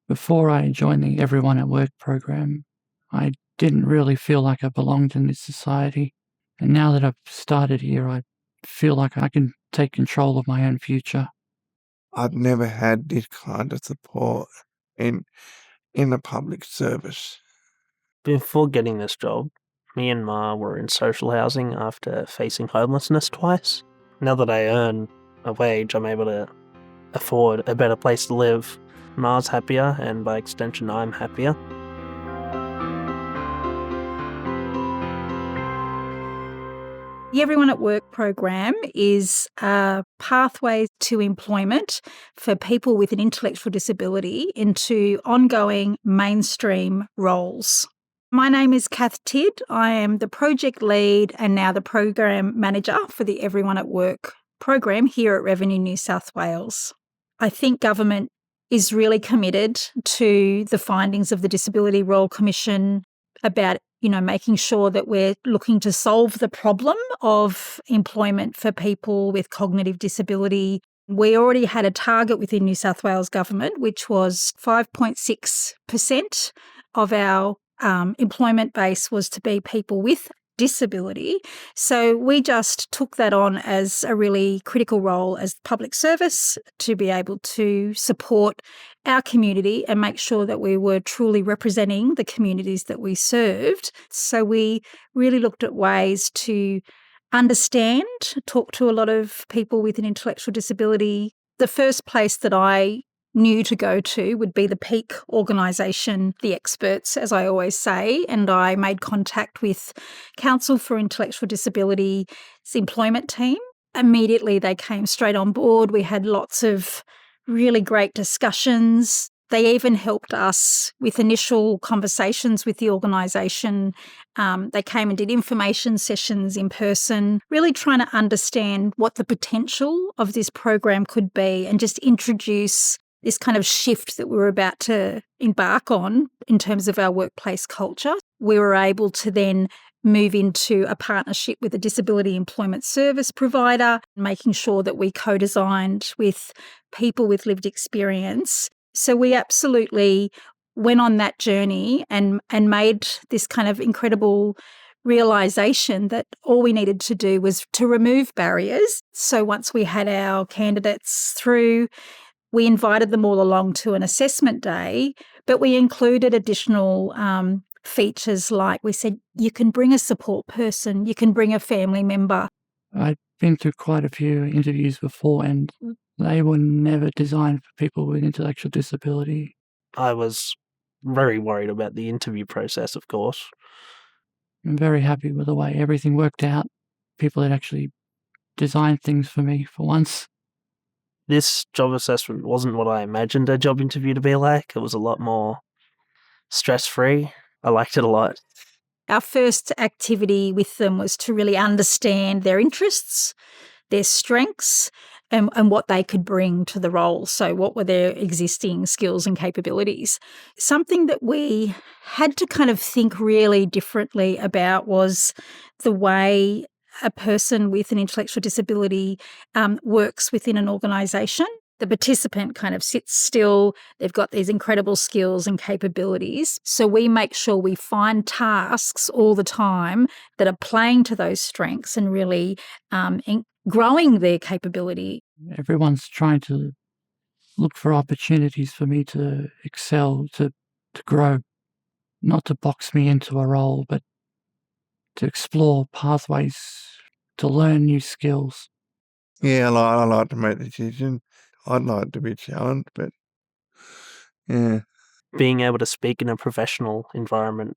Before I joined the Everyone at Work program, I didn't really feel like I belonged in this society. And now that I've started here, I feel like I can take control of my own future. I've never had this kind of support in the public service. Before getting this job, me and Ma were in social housing after facing homelessness twice. Now that I earn a wage, I'm able to afford a better place to live. Ma's happier, and by extension, I'm happier. The Everyone at Work program is a pathway to employment for people with an intellectual disability into ongoing mainstream roles. My name is Kath Tidd. I am the project lead and now the program manager for the Everyone at Work program here at Revenue New South Wales. I think government is really committed to the findings of the Disability Royal Commission about making sure that we're looking to solve the problem of employment for people with cognitive disability. We already had a target within New South Wales government, which was 5.6% of our employment base was to be people with disability. So we just took that on as a really critical role as public service to be able to support our community and make sure that we were truly representing the communities that we served. So we really looked at ways to understand, talk to a lot of people with an intellectual disability. The first place that I knew to go to would be the peak organisation, the experts, as I always say, and I made contact with Council for Intellectual Disability's employment team. Immediately they came straight on board. We had lots of really great discussions. They even helped us with initial conversations with the organisation. They came and did information sessions in person, really trying to understand what the potential of this program could be and just introduce this kind of shift that we were about to embark on in terms of our workplace culture. We were able to then move into a partnership with a disability employment service provider, making sure that we co-designed with people with lived experience. So we absolutely went on that journey and made this kind of incredible realisation that all we needed to do was to remove barriers. So once we had our candidates through, we invited them all along to an assessment day, but we included additional features like we said, you can bring a support person, you can bring a family member. I've been through quite a few interviews before and they were never designed for people with intellectual disability. I was very worried about the interview process, of course. I'm very happy with the way everything worked out. People had actually designed things for me for once. This job assessment wasn't what I imagined a job interview to be like. It was a lot more stress-free. I liked it a lot. Our first activity with them was to really understand their interests, their strengths, and what they could bring to the role. So what were their existing skills and capabilities? Something that we had to kind of think really differently about was the way a person with an intellectual disability works within an organisation. The participant kind of sits still. They've got these incredible skills and capabilities. So we make sure we find tasks all the time that are playing to those strengths and really growing their capability. Everyone's trying to look for opportunities for me to excel, to grow, not to box me into a role, but to explore pathways, to learn new skills. Yeah, I like to make decisions. I'd like to be challenged, but yeah. Being able to speak in a professional environment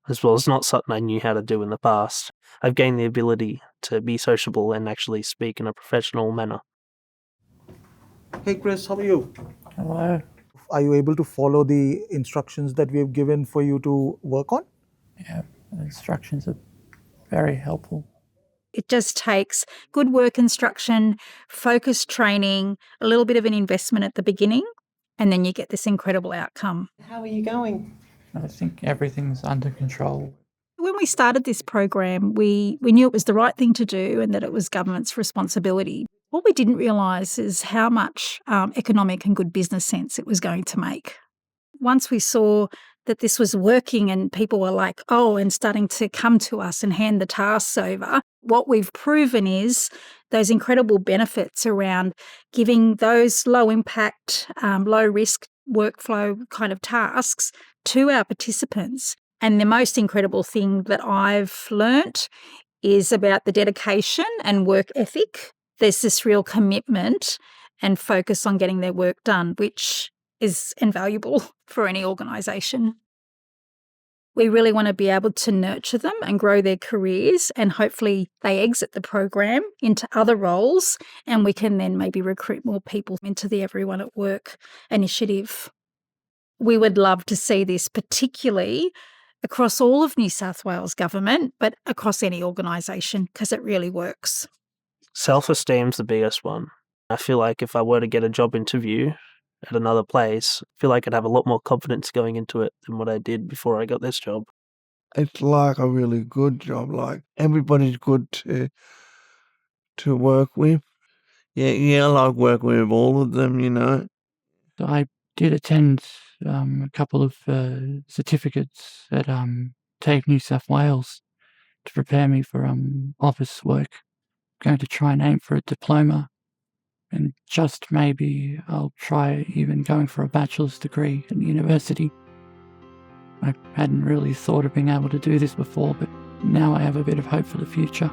as well is not something I knew how to do in the past. I've gained the ability to be sociable and actually speak in a professional manner. Hey Chris, how are you? Hello. Are you able to follow the instructions that we have given for you to work on? Yeah, the instructions are very helpful. It just takes good work instruction, focused training, a little bit of an investment at the beginning, and then you get this incredible outcome. How are you going? I think everything's under control. When we started this program, we knew it was the right thing to do and that it was government's responsibility. What we didn't realise is how much economic and good business sense it was going to make. once we saw that this was working and people were like, oh, and starting to come to us and hand the tasks over, what we've proven is those incredible benefits around giving those low impact, low risk workflow kind of tasks to our participants. And the most incredible thing that I've learnt is about the dedication and work ethic. There's this real commitment and focus on getting their work done, which is invaluable for any organisation. We really want to be able to nurture them and grow their careers, and hopefully they exit the program into other roles, and we can then maybe recruit more people into the Everyone at Work initiative. We would love to see this particularly across all of New South Wales government, but across any organisation, because it really works. Self-esteem's the biggest one. I feel like if I were to get a job interview at another place, I feel like I'd have a lot more confidence going into it than what I did before I got this job. It's like a really good job. Like, everybody's good to work with. Yeah, I like working with all of them, you know. I did attend a couple of certificates at TAFE New South Wales to prepare me for office work. I'm going to try and aim for a diploma, and just maybe I'll try even going for a bachelor's degree at university. I hadn't really thought of being able to do this before, but now I have a bit of hope for the future.